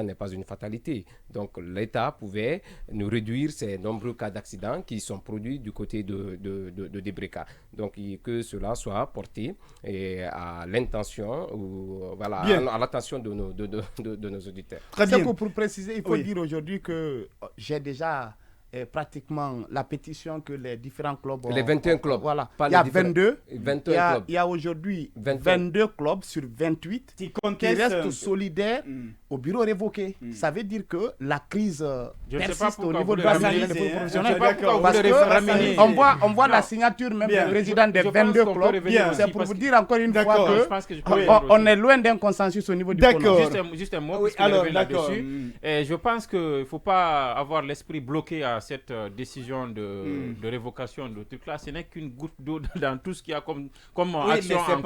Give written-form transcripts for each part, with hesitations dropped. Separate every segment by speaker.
Speaker 1: n'est pas une fatalité. Donc l'État pouvait nous réduire ces nombreux cas d'accidents qui sont produits du côté de Debreka. Donc que cela soit porté à l'intention ou voilà, à l'attention de nos auditeurs.
Speaker 2: Très bien. Pour préciser, il faut dire aujourd'hui que j'ai déjà pratiquement la pétition que les différents clubs
Speaker 1: les 21 clubs.
Speaker 2: Voilà. Il y a 22.
Speaker 1: 21 clubs.
Speaker 2: Il y a aujourd'hui 22 clubs sur 28 qui restent solidaires au bureau révoqué. Ça veut dire que la crise persiste au niveau de la professionnelle. Parce qu'on voit la signature même du président des 22 clubs. C'est pour vous dire encore une fois qu'on est loin d'un consensus au niveau du
Speaker 3: CONOR. Juste un mot là-dessus. Je pense qu'il ne faut pas avoir l'esprit bloqué à cette décision de révocation de truc là. Ce n'est qu'une goutte d'eau dans tout ce qu'il y a comme action en cours.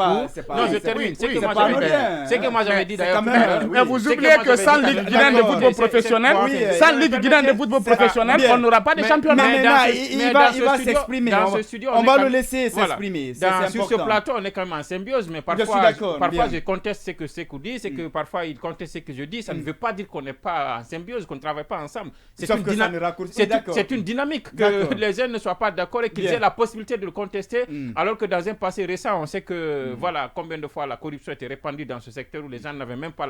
Speaker 3: Non, je termine. C'est que moi j'avais dit d'ailleurs.
Speaker 2: Mais vous oubliez que sans Ligue guinéenne de football professionnel, on n'aura pas de championnat.
Speaker 4: Il va s'exprimer. On va le laisser s'exprimer.
Speaker 3: Sur ce plateau, on est quand même en symbiose, mais parfois je conteste ce que Sékou dit, c'est que parfois il conteste ce que je dis. Ça ne veut pas dire qu'on n'est pas en symbiose, qu'on ne travaille pas ensemble. C'est une dynamique que les uns ne soient pas d'accord et qu'ils aient la possibilité de le contester, alors que dans un passé récent, on sait que voilà combien de fois la corruption était répandue dans ce secteur où les gens n'avaient même pas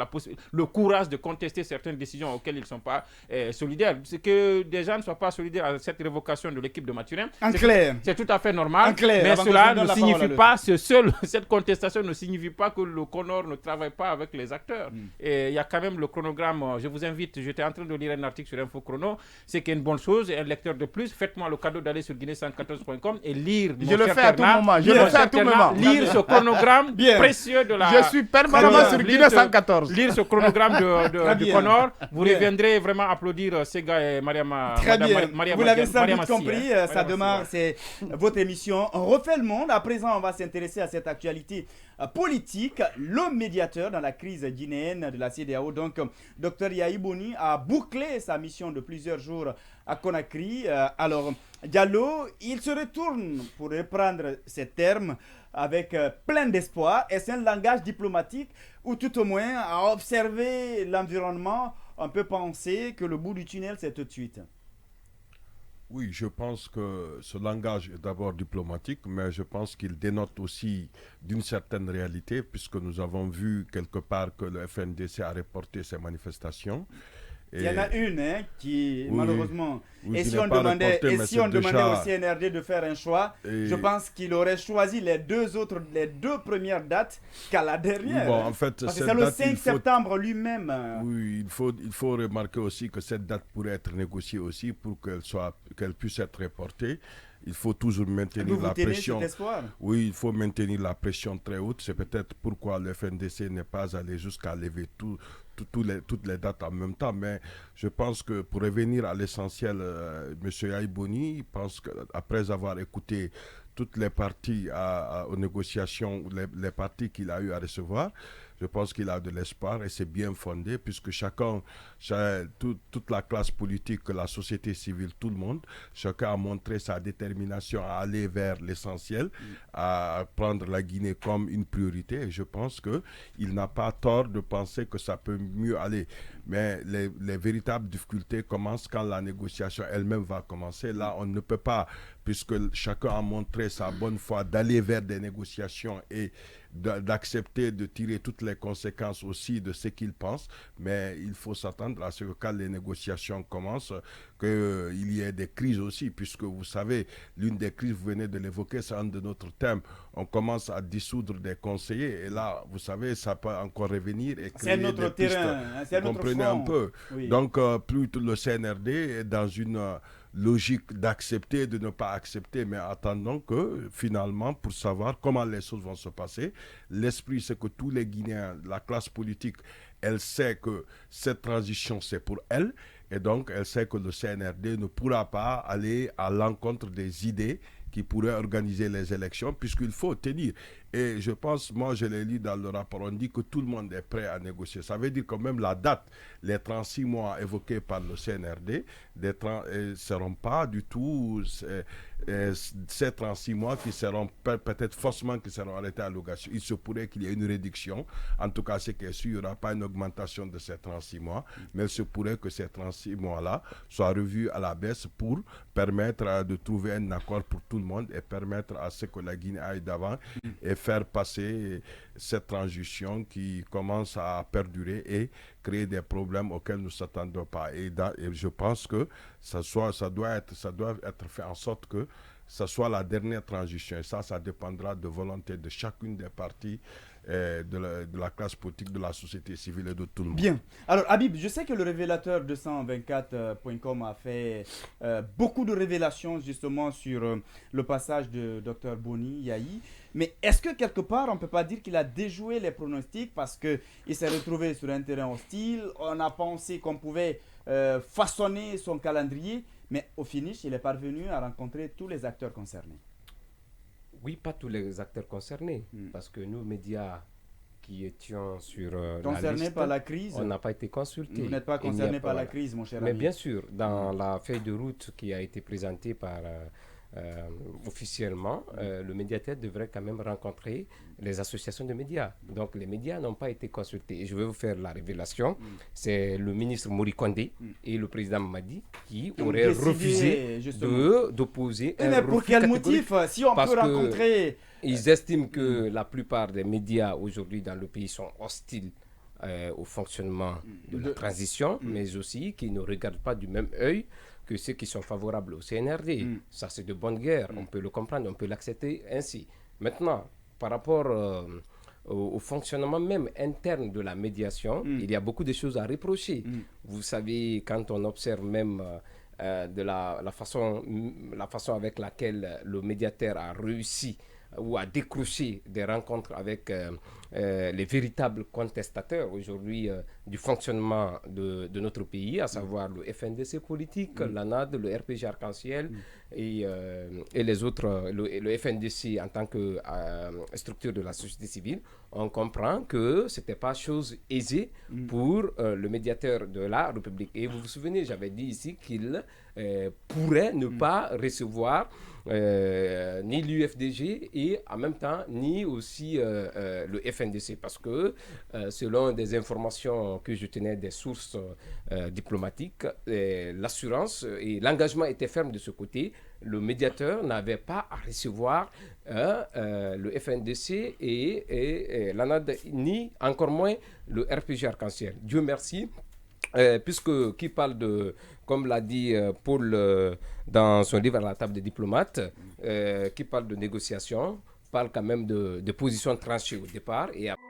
Speaker 3: le courage de contester certaines décisions auxquelles ils ne sont pas solidaires. C'est que des gens ne soient pas solidaires à cette révocation de l'équipe de Mathurin. C'est tout à fait normal, mais cela ne signifie pas, cette contestation ne signifie pas que le CONOR ne travaille pas avec les acteurs. Et il y a quand même le chronogramme, je vous invite, j'étais en train de lire un article sur Info Chrono, c'est qu'il y a une bonne chose, un lecteur de plus, faites-moi le cadeau d'aller sur guinée114.com et lire
Speaker 2: je le fais à tout moment.
Speaker 3: Lire ce chronogramme précieux de la...
Speaker 2: Je suis permanemment sur Guinée 114.
Speaker 3: Lire ce chronogramme du CONOR, vous reviendrez vraiment applaudir Sega et Mariama.
Speaker 4: Très bien, vous l'avez sans doute compris, ça démarre, c'est votre émission. On refait le monde, à présent on va s'intéresser à cette actualité politique. Le médiateur dans la crise guinéenne de la CEDEAO, donc Dr Yahi Boni, a bouclé sa mission de plusieurs jours à Conakry. Alors Diallo, il se retourne, pour reprendre ces termes, avec plein d'espoir. Est-ce un langage diplomatique ou tout au moins à observer l'environnement, on peut penser que le bout du tunnel c'est tout de suite?
Speaker 5: Oui, je pense que ce langage est d'abord diplomatique, mais je pense qu'il dénote aussi d'une certaine réalité, puisque nous avons vu quelque part que le FNDC a reporté ses manifestations.
Speaker 4: Il y en a une qui, malheureusement, et si on demandait au CNRD de faire un choix, je pense qu'il aurait choisi les deux premières dates qu'à la dernière.
Speaker 5: Bon, en fait,
Speaker 4: parce que c'est le 5 septembre lui-même.
Speaker 5: Oui, il faut remarquer aussi que cette date pourrait être négociée aussi pour qu'elle puisse être reportée. Il faut toujours maintenir la pression. Oui, il faut maintenir la pression très haute. C'est peut-être pourquoi le FNDC n'est pas allé jusqu'à lever toutes les dates en même temps. Mais je pense que pour revenir à l'essentiel, M. Yahi Boni, pense qu'après avoir écouté toutes les parties aux négociations, les parties qu'il a eu à recevoir, je pense qu'il a de l'espoir et c'est bien fondé puisque toute la classe politique, la société civile, tout le monde, chacun a montré sa détermination à aller vers l'essentiel, à prendre la Guinée comme une priorité et je pense qu'il n'a pas tort de penser que ça peut mieux aller. Mais les véritables difficultés commencent quand la négociation elle-même va commencer. Là, on ne peut pas, puisque chacun a montré sa bonne foi d'aller vers des négociations et d'accepter de tirer toutes les conséquences aussi de ce qu'il pense, mais il faut s'attendre à ce que quand les négociations commencent, qu'il y ait des crises aussi, puisque vous savez, l'une des crises, vous venez de l'évoquer, c'est un de notre thème, on commence à dissoudre des conseillers, et là, vous savez, ça peut encore revenir et créer des pistes.
Speaker 4: C'est notre
Speaker 5: comprenez un peu. Oui. Donc, plus le CNRD est dans une logique d'accepter, de ne pas accepter, mais attendons que finalement, pour savoir comment les choses vont se passer, l'esprit c'est que tous les Guinéens, la classe politique, elle sait que cette transition c'est pour elle, et donc elle sait que le CNRD ne pourra pas aller à l'encontre des idées qui pourraient organiser les élections, puisqu'il faut tenir. Et je pense, moi je l'ai lu dans le rapport, on dit que tout le monde est prêt à négocier. Ça veut dire que même la date, les 36 mois évoqués par le CNRD, ne seront pas du tout ces 36 mois qui seront peut-être forcément qui seront arrêtés à l'allocation. Il se pourrait qu'il y ait une réduction. En tout cas, ce qui est sûr, il n'y aura pas une augmentation de ces 36 mois, mais il se pourrait que ces 36 mois-là soient revus à la baisse pour permettre de trouver un accord pour tout le monde et permettre à ce que la Guinée aille d'avant et faire passer cette transition qui commence à perdurer et créer des problèmes auxquels nous ne s'attendons pas. Et je pense que ça doit être fait en sorte que ça soit la dernière transition. Et ça dépendra de volonté de chacune des parties de la classe politique, de la société civile et de tout le monde.
Speaker 4: Bien. Alors, Habib, je sais que le révélateur 224.com a fait beaucoup de révélations justement sur le passage de Dr Boni Yayi. Mais est-ce que quelque part, on ne peut pas dire qu'il a déjoué les pronostics parce qu'il s'est retrouvé sur un terrain hostile, on a pensé qu'on pouvait façonner son calendrier, mais au finish, il est parvenu à rencontrer tous les acteurs concernés?
Speaker 1: Oui, pas tous les acteurs concernés, parce que nous, médias qui étions sur
Speaker 4: concernés
Speaker 1: la liste,
Speaker 4: par la crise,
Speaker 1: on n'a pas été consultés.
Speaker 4: Vous n'êtes pas concernés par la crise, mon cher ami.
Speaker 1: Mais bien sûr, dans la feuille de route qui a été présentée par officiellement, le médiateur devrait quand même rencontrer les associations de médias. Donc les médias n'ont pas été consultés. Et je vais vous faire la révélation. C'est le ministre Morikonde et le président Mamadi qui auraient refusé d'opposer un refus
Speaker 4: pour quel motif? Si on peut rencontrer...
Speaker 1: Ils estiment que la plupart des médias aujourd'hui dans le pays sont hostiles au fonctionnement de la transition, mais aussi qui ne regardent pas du même œil que ceux qui sont favorables au CNRD. Ça, c'est de bonne guerre. On peut le comprendre, on peut l'accepter ainsi. Maintenant, par rapport au fonctionnement même interne de la médiation, il y a beaucoup de choses à reprocher. Vous savez, quand on observe même de la façon avec laquelle le médiateur a réussi ou à décrocher des rencontres avec les véritables contestateurs aujourd'hui du fonctionnement de notre pays, à savoir le FNDC politique, l'ANAD, le RPG Arc-en-Ciel et les autres, le FNDC en tant que structure de la société civile. On comprend que ce n'était pas chose aisée pour le médiateur de la République. Et vous vous souvenez, j'avais dit ici qu'il pourrait ne pas recevoir ni l'UFDG et en même temps ni aussi le FNDC parce que selon des informations que je tenais des sources diplomatiques, l'assurance et l'engagement étaient fermes de ce côté. Le médiateur n'avait pas à recevoir le FNDC et l'ANAD, ni encore moins le RPG Arc-en-Ciel. Dieu merci. Puisque qui parle de, comme l'a dit Paul dans son livre À la table des diplomates, qui parle de négociation, parle quand même de positions tranchées au départ et après